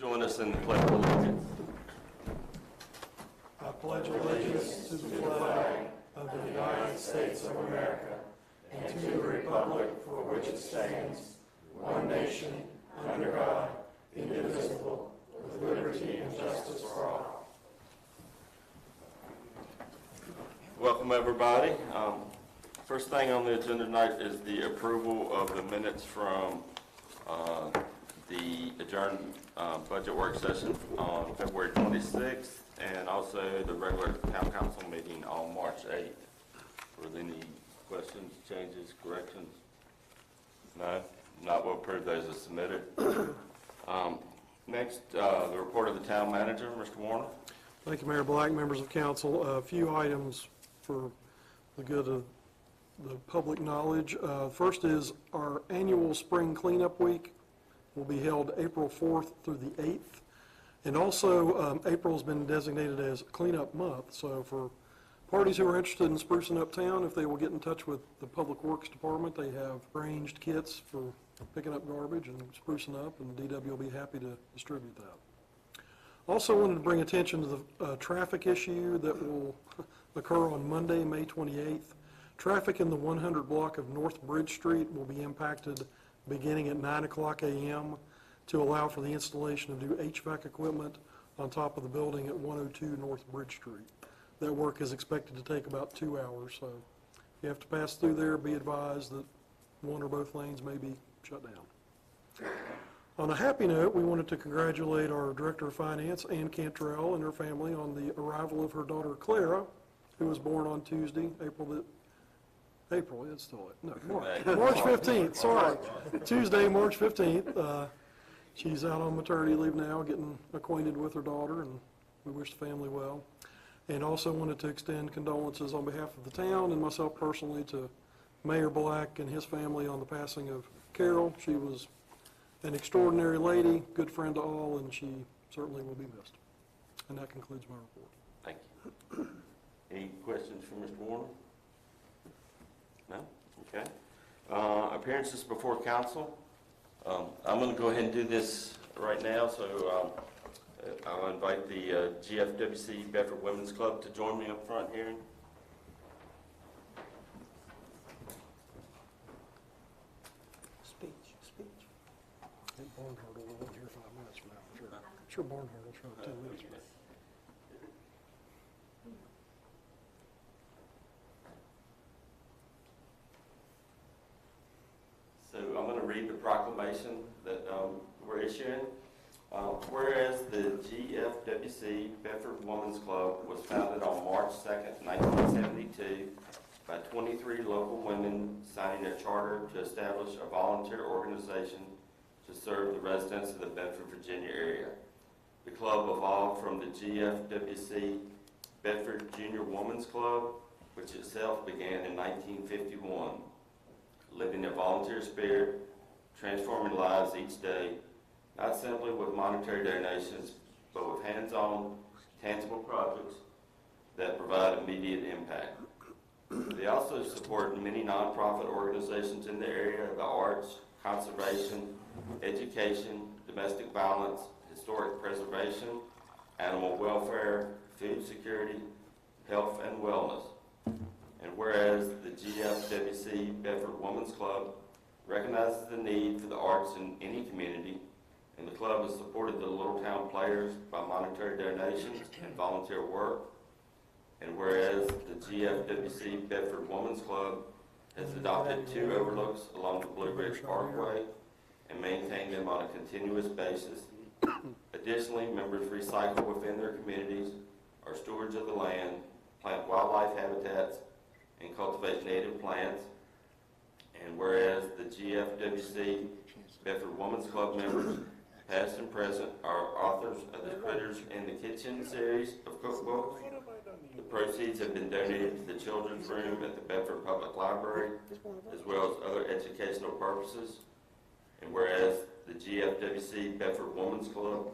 join us in the Pledge of Allegiance? I pledge allegiance to the flag of the United States of America and to the republic for which it stands, one nation, under God, indivisible, with liberty and justice for all. Welcome, everybody. First thing on the agenda tonight is the approval of the minutes from the adjourned budget work session on February 26th and also the regular town council meeting on March 8th. Were there any questions, changes, corrections? No? Not, we'll approve those as submitted. Next, the report of the town manager, Mr. Warner. Thank you, Mayor Black, members of council. A few items for the good of the public knowledge. First is our annual spring cleanup week will be held April 4th through the 8th. And also, April has been designated as cleanup month. So for parties who are interested in sprucing up town, if they will get in touch with the Public Works Department, they have arranged kits for picking up garbage and sprucing up, and the DW will be happy to distribute that. Also wanted to bring attention to the traffic issue that will occur on Monday, May 28th. Traffic in the 100 block of North Bridge Street will be impacted beginning at 9 o'clock a.m. to allow for the installation of new HVAC equipment on top of the building at 102 North Bridge Street. That work is expected to take about 2 hours, so if you have to pass through there, be advised that one or both lanes may be shut down. On a happy note, we wanted to congratulate our Director of Finance, Ann Cantrell, and her family on the arrival of her daughter, Clara, who was born on Tuesday, March 15th, sorry. Tuesday, March 15th. She's out on maternity leave now, getting acquainted with her daughter, and we wish the family well. And also wanted to extend condolences on behalf of the town and myself personally to Mayor Black and his family on the passing of Carol. She was an extraordinary lady, good friend to all, and she certainly will be missed. And that concludes my report. Thank you. Any questions for Mr. Warner? No? Okay. Appearances before council. I'm going to go ahead and do this right now, so I'll invite the GFWC Bedford Women's Club to join me up front here. Speech. I think Barnhart will only here 5 minutes from now, sure. Sure, Barnhart will show up 10 minutes from now. So I'm going to read the proclamation that we're issuing. Whereas the GFWC Bedford Women's Club was founded on March 2nd, 1972 by 23 local women signing a charter to establish a volunteer organization to serve the residents of the Bedford, Virginia area. The club evolved from the GFWC Bedford Junior Women's Club, which itself began in 1951. Living a volunteer spirit, transforming lives each day, not simply with monetary donations, but with hands-on, tangible projects that provide immediate impact. They also support many nonprofit organizations in the area of the arts, conservation, education, domestic violence, historic preservation, animal welfare, food security, health and wellness. And whereas the GFWC Bedford Women's Club recognizes the need for the arts in any community, and the club has supported the Littletown Players by monetary donations and volunteer work. And whereas the GFWC Bedford Women's Club has adopted 2 overlooks along the Blue Ridge Parkway and maintained them on a continuous basis. Additionally, members recycle within their communities, are stewards of the land, plant wildlife habitats, and cultivate native plants. And whereas the GFWC Bedford Women's Club members, past and present, are authors of the Critters in the Kitchen series of cookbooks. The proceeds have been donated to the Children's Room at the Bedford Public Library, as well as other educational purposes. And whereas the GFWC Bedford Women's Club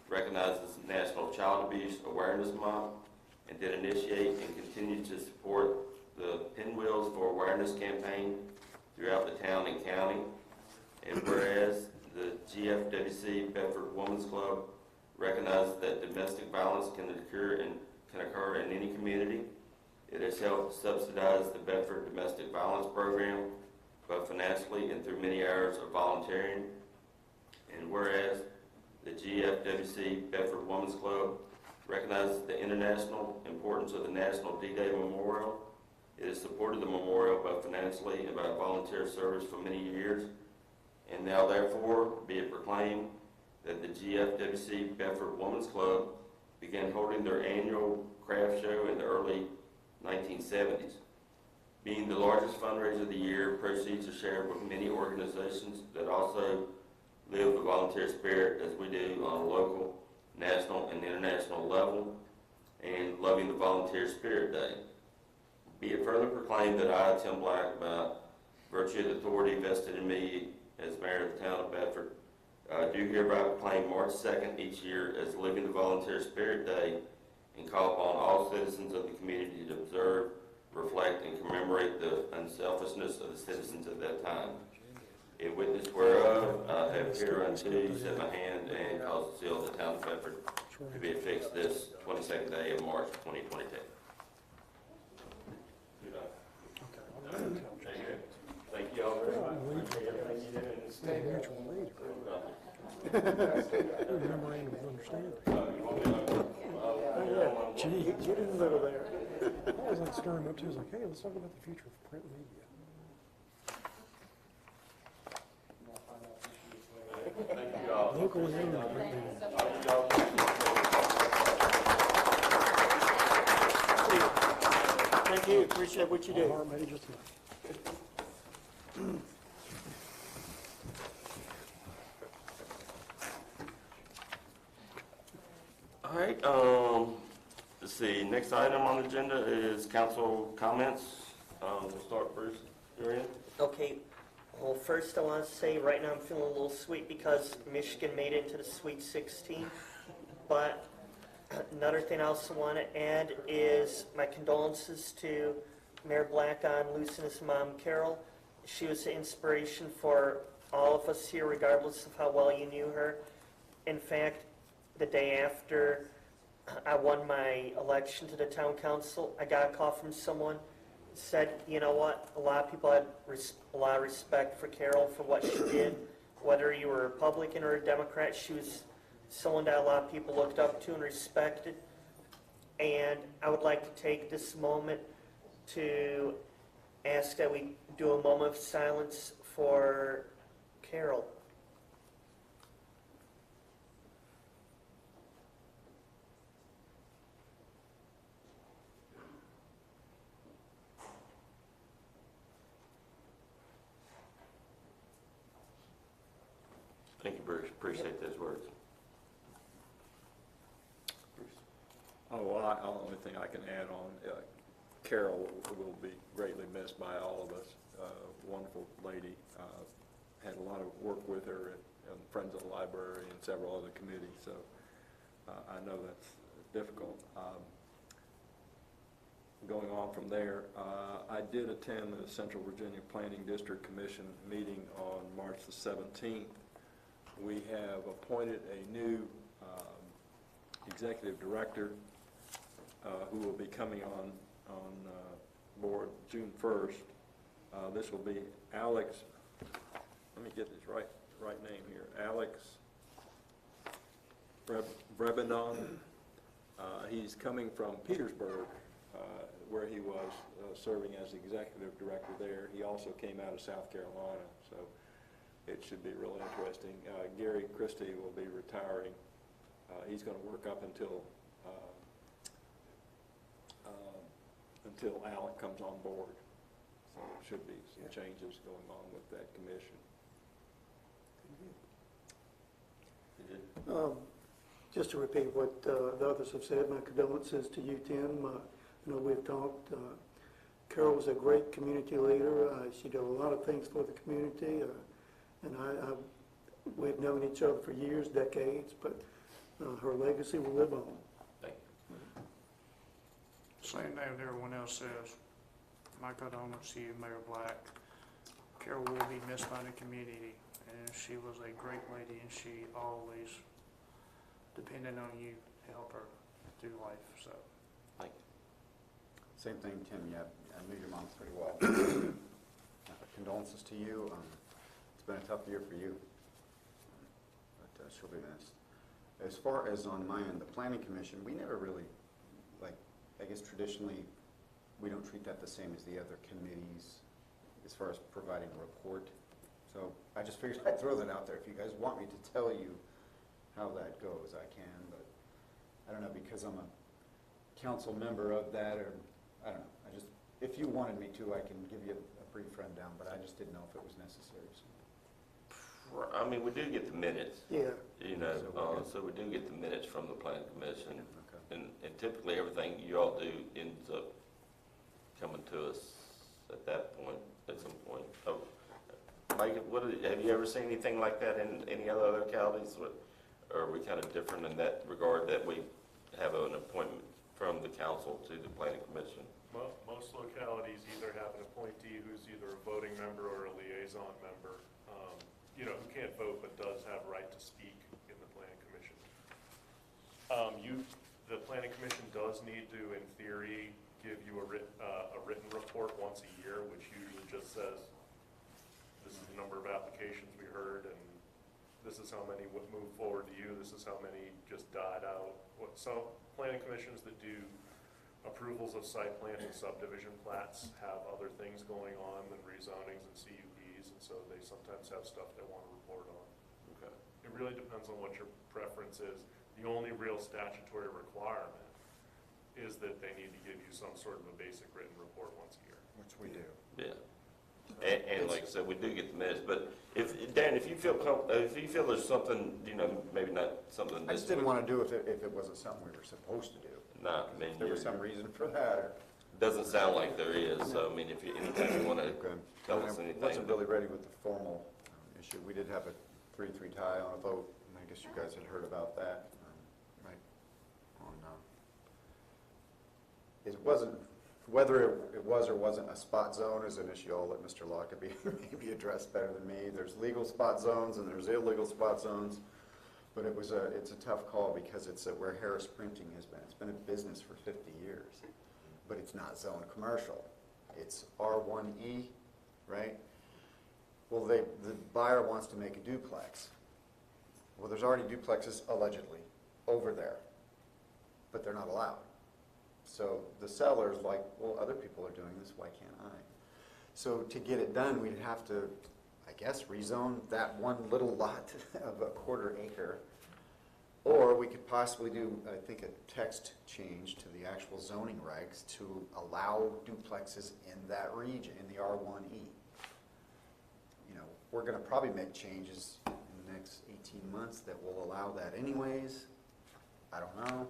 recognizes National Child Abuse Awareness Month and did initiate and continue to support the Pinwheels for Awareness campaign throughout the town and county. And whereas the GFWC Bedford Women's Club recognizes that domestic violence can occur in any community. It has helped subsidize the Bedford Domestic Violence Program, both financially and through many hours of volunteering. And whereas the GFWC Bedford Women's Club recognizes the international importance of the National D-Day Memorial, it has supported the memorial both financially and by volunteer service for many years. And now therefore be it proclaimed that the GFWC Bedford Women's Club began holding their annual craft show in the early 1970s. Being the largest fundraiser of the year, proceeds are shared with many organizations that also live the volunteer spirit as we do on a local, national, and international level, and Loving the Volunteer Spirit Day. Be it further proclaimed that I, Tim Black, by virtue of the authority vested in me as mayor of the town of Bedford, do hereby proclaim March 2nd each year as Living the Volunteer Spirit Day, and call upon all citizens of the community to observe, reflect, and commemorate the unselfishness of the citizens at that time. In witness whereof, I have hereunto set my hand and caused the seal of the town of Bedford to be affixed this 22nd day of March 2022. Thank you all very much. Memorandum of understanding. Gee, Get in the middle there. I was like stirring him up too. I was like, hey, let's talk about the future of print media. Thank you all. Locally owned print media. Thank you, appreciate what you do. Heart made just enough. All right, let's see, next item on the agenda is council comments. We'll start Bruce, you're in. Okay, well, first I want to say right now I'm feeling a little sweet because Michigan made it into the Sweet 16. But another thing I also want to add is my condolences to Mayor Black on losing his mom, Carol. She was an inspiration for all of us here, regardless of how well you knew her. In fact, the day after I won my election to the town council, I got a call from someone said, you know what, a lot of people had a lot of respect for Carol for what she did. Whether you were a Republican or a Democrat, she was someone that a lot of people looked up to and respected. And I would like to take this moment to ask that we do a moment of silence for Carol. Thank you, Bruce, appreciate those words. Oh, well, the only thing I can add on, Carol will be greatly missed by all of us. Wonderful lady. Had a lot of work with her at Friends of the Library and several other committees, so I know that's difficult. Going on from there, I did attend the Central Virginia Planning District Commission meeting on March the 17th. We have appointed a new executive director who will be coming on board June 1st. This will be Alex, let me get this right name here, Alex Brebenon. He's coming from Petersburg, where he was serving as executive director there. He also came out of South Carolina, so it should be real interesting. Gary Christie will be retiring. He's going to work up until Alec comes on board. So there should be some changes going on with that commission. Just to repeat what the others have said, my condolences to you, Tim. I know we've talked. Carol was a great community leader. She did a lot of things for the community, and we've known each other for years, decades, but her legacy will live on. Thank you. Same thing that everyone else says. My condolences to you, Mayor Black. Carol will be missed by the community, and she was a great lady, and she always depending on you to help her through life, so. Same thing, Tim, yeah, I knew your mom pretty well. Condolences to you. It's been a tough year for you, but she'll be missed. As far as on my end, the planning commission, we never really, like, I guess traditionally, we don't treat that the same as the other committees as far as providing a report. So I just figured I'd throw that out there. If you guys want me to tell you how that goes, I can, but I don't know, because I'm a council member of that, or, I don't know, if you wanted me to, I can give you a brief rundown, but I just didn't know if it was necessary, so. I mean, we do get the minutes, Yeah, you know, So so we do get the minutes from the planning commission. Okay. And typically, everything you all do ends up coming to us at that point, at some point. Oh, Mike, have you ever seen anything like that in any other localities? Or are we kind of different in that regard, that we have an appointment from the council to the planning commission? Most localities either have an appointee who's either a voting member or a liaison member, who can't vote but does have right to speak in the planning commission. The planning commission does need to, in theory, give you a written report once a year, which usually just says, this is the number of applications we heard, and this is how many moved forward to you, this is how many just died out. Some planning commissions that do approvals of site plans and subdivision plats have other things going on than rezonings and CUPs, and so they sometimes have stuff they want to report on. Okay. It really depends on what your preference is. The only real statutory requirement is that they need to give you some sort of a basic written report once a year. Which we do. Yeah. And like I said, we do get the minutes, but Darren, if you feel there's something, maybe not something. I just didn't want to do if it wasn't something we were supposed to do. Nah, I mean, If there was some reason for that, doesn't sound like there is, so I mean, if you, anytime you want to okay. tell us I anything. wasn't really ready with the formal issue. We did have a 3-3 tie on a vote, and I guess you guys had heard about that, right? It wasn't, whether it was or wasn't a spot zone is an issue I'll let Mr. Lockaby maybe address better than me. There's legal spot zones and there's illegal spot zones, but it's a tough call because it's where Harris Printing has been. It's been in business for 50 years, but it's not zoned commercial. It's R1E, right? Well, the buyer wants to make a duplex. Well, there's already duplexes, allegedly, over there, but they're not allowed. So the seller's like, well, other people are doing this, why can't I? So to get it done, we'd have to, I guess, rezone that one little lot of a 1/4 acre. Or we could possibly do, I think, a text change to the actual zoning regs to allow duplexes in that region, in the R1E. We're gonna probably make changes in the next 18 months that will allow that anyways. I don't know.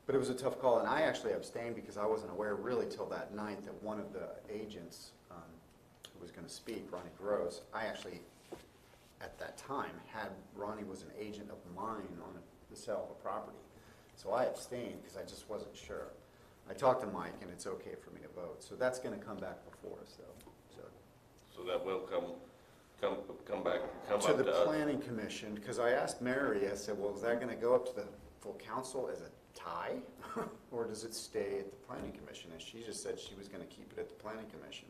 But it was a tough call, and I actually abstained because I wasn't aware really till that night that one of the agents who was gonna speak, Ronnie Gross, I actually, at that time, Ronnie was an agent of mine on the sale of a property. So I abstained because I just wasn't sure. I talked to Mike, and it's okay for me to vote. So that's gonna come back before us, though. So that will come back, To up the to us. planning commission, because I asked Mary, I said, well, is that gonna go up to the full council as a tie? Or does it stay at the planning commission? And she just said she was gonna keep it at the planning commission,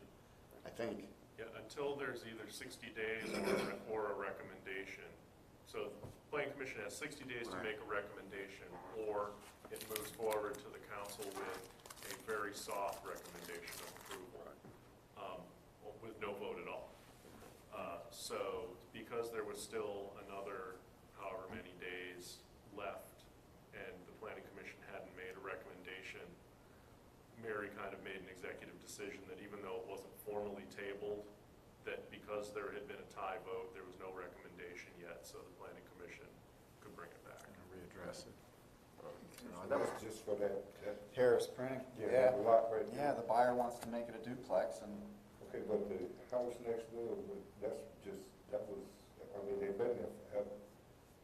I think. Yeah, until there's either 60 days or a recommendation. So the planning commission has 60 days to make a recommendation, or it moves forward to the council with a very soft recommendation of approval, with no vote at all. So because there was still another however many days left, and the planning commission hadn't made a recommendation, Mary kind of made an executive decision that even though it wasn't formally tabled, that because there had been a tie vote, there was no recommendation yet, so the planning commission could bring it back. Readdress it. That was just for that, Harris Printing? yeah, the lot right there. Yeah, the buyer wants to make it a duplex, and Okay, but the house next door, that was, I mean, they've been there forever.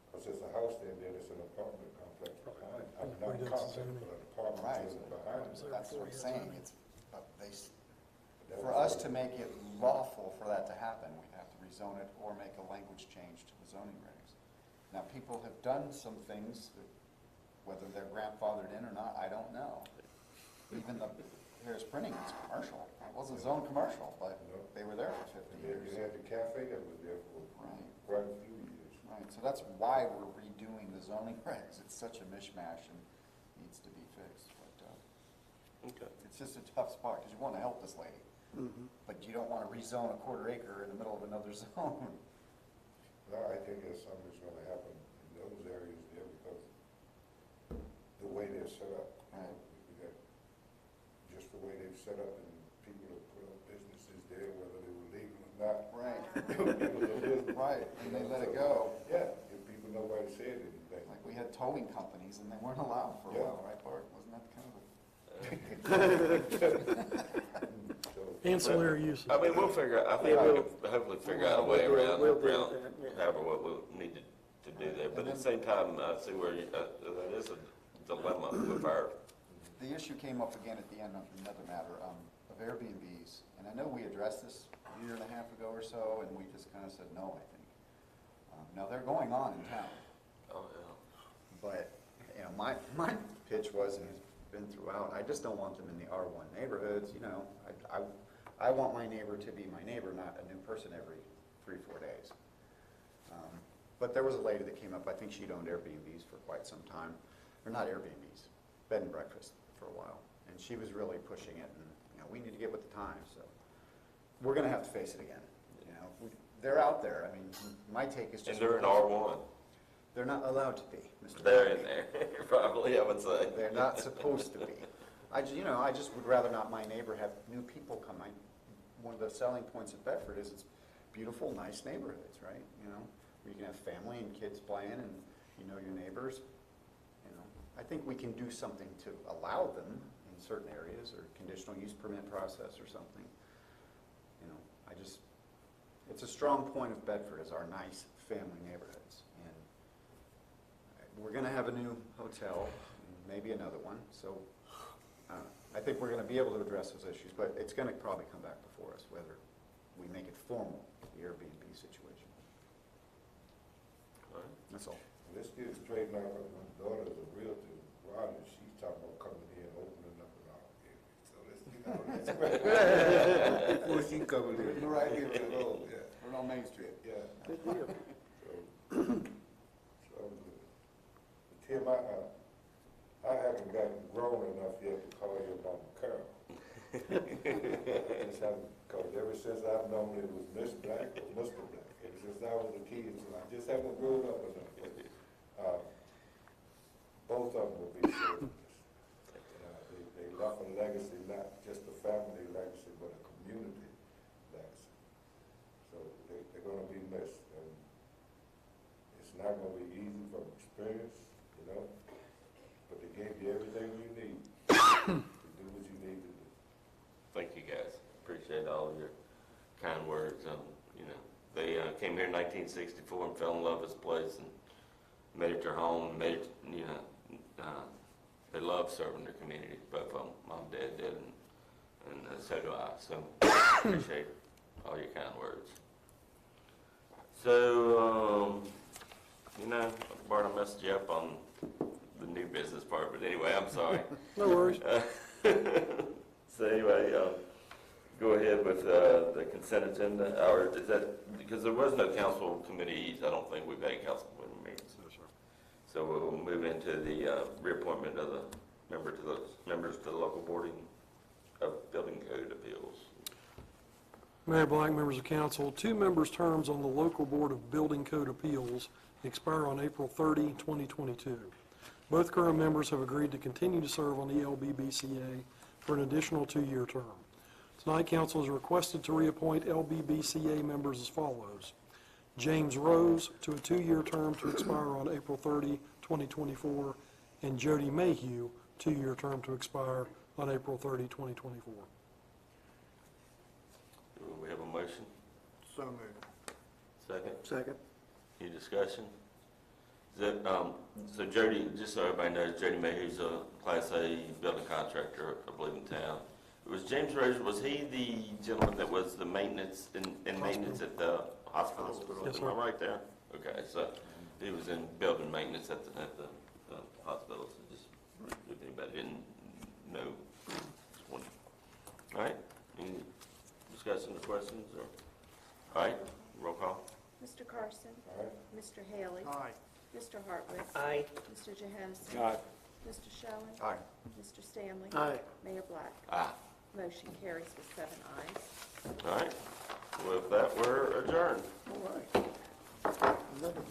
Because there's a house there, then it's an apartment complex behind, not a complex, but an apartment Right. building behind it. that's what I'm saying. That For was us all- to make it lawful for that to happen, we'd have to rezone it or make a language change to the zoning regs. Now, people have done some things, that, whether they're grandfathered in or not, I don't know. Even the Harris Printing was commercial. It wasn't zone commercial, but they were there for 50 And then years. you had the cafe that was there for Right. quite a few years. Right, so that's why we're redoing the zoning regs. It's such a mishmash and needs to be fixed. But Okay. it's just a tough spot, because you want to help this lady, but you don't want to rezone a quarter acre in the middle of another zone. No, I think there's something that's gonna happen in those areas there because the way they're set up. Right. We got just the way they've set up and people have put up businesses there, whether they were legal or not. Right. It was a business. Right, and they let it go. Yeah, if people, nobody said anything. Like we had towing companies and they weren't allowed for a Yeah. while, right, Bart? Wasn't that kind of So, Ancillary uses. I mean, we'll figure out, I think we can hopefully figure out a way around, We'll deal with that, yeah. however, what we'll need to do there. But at the same time, I see where, that is a dilemma with our, The issue came up again at the end of another matter, of Airbnbs. And I know we addressed this a year and a half ago or so, and we just kind of said no, I think. Now, they're going on in town. oh, yeah. But, you know, my pitch was, and has been throughout, I just don't want them in the R1 neighborhoods, you know. I want my neighbor to be my neighbor, not a new person every 3-4 days. But there was a lady that came up, I think she'd owned Airbnbs for quite some time, or not Airbnbs, bed and breakfast for a while. And she was really pushing it, and, you know, we need to get with the times, so. We're gonna have to face it again, you know. They're out there, I mean, my take is just. And they're in R1. They're not allowed to be, Mr. They're in there, probably, I would say. They're not supposed to be. I just would rather not my neighbor have new people come. One of the selling points of Bedford is it's beautiful, nice neighborhoods, right? You know, where you can have family and kids playing and you know your neighbors. You know, I think we can do something to allow them in certain areas or conditional use permit process or something. You know, it's a strong point of Bedford is our nice family neighborhoods. And we're gonna have a new hotel, maybe another one, so I think we're going to be able to address those issues, but it's going to probably come back before us, whether we make it formal, the Airbnb situation. All right. That's all. let's get it straightened out, because my daughter's a realtor, Ronnie, she's talking about coming here and opening up an office. So let's get all that straightened out before she comes in. Right here, Yeah. we're on Main Street. Yeah. Good deal. So, Tim, I haven't gotten grown enough yet to call your mama Carol. I just haven't, because ever since I've known it was Miss Black or Mr. Black, ever since I was a kid, so I just haven't grown up enough. But, both of them will be serving us. They left a legacy, not just a family legacy, but a community legacy. So they're gonna be missed, and it's not gonna be easy from experience, you know, but they gave you everything you need to do what you need to do. Thank you, guys. Appreciate all of your kind words. You know, they came here in 1964 and fell in love with this place and made it their home. Made it, you know, they love serving their community. Both of them, mom and dad did, and so do I. So appreciate all your kind words. So, you know, Bart, I messed you up on the new business part, but anyway, I'm sorry. No worries. So anyway, go ahead with the consent agenda, or is that, because there was no council committees, I don't think we've had council committee meetings. So we'll move into the reappointment of the members to the local board of building code appeals. Mayor Black, members of council, 2 members' terms on the local board of building code appeals expire on April 30, 2022. Both current members have agreed to continue to serve on the LBBCA for an additional 2-year term. Tonight, council is requested to reappoint LBBCA members as follows. James Rose to a 2-year term to expire on April 30, 2024, and Jody Mayhew, 2-year term to expire on April 30, 2024. Do we have a motion? So moved. Second? Second. Any discussion? Is that, so Jody, just so everybody knows, Jody Mayhew's a Class A building contractor, I believe, in town. Was James Rose, was he the gentleman that was the maintenance, in maintenance at the hospital? Yes, Am sir. I right there? Okay, so he was in building maintenance at the hospital, so just, if anybody didn't know. just wanted- All right, any discussion or questions, or, all right, roll call. Mr. Carson. Aye. Mr. Haley. Aye. Mr. Hartwick. Aye. Mr. Johansson. Aye. Mr. Schoen. Aye. Mr. Stanley. Aye. Mayor Black. Aye. Motion carries with 7 ayes. All right, with that, we're adjourned. All right. Another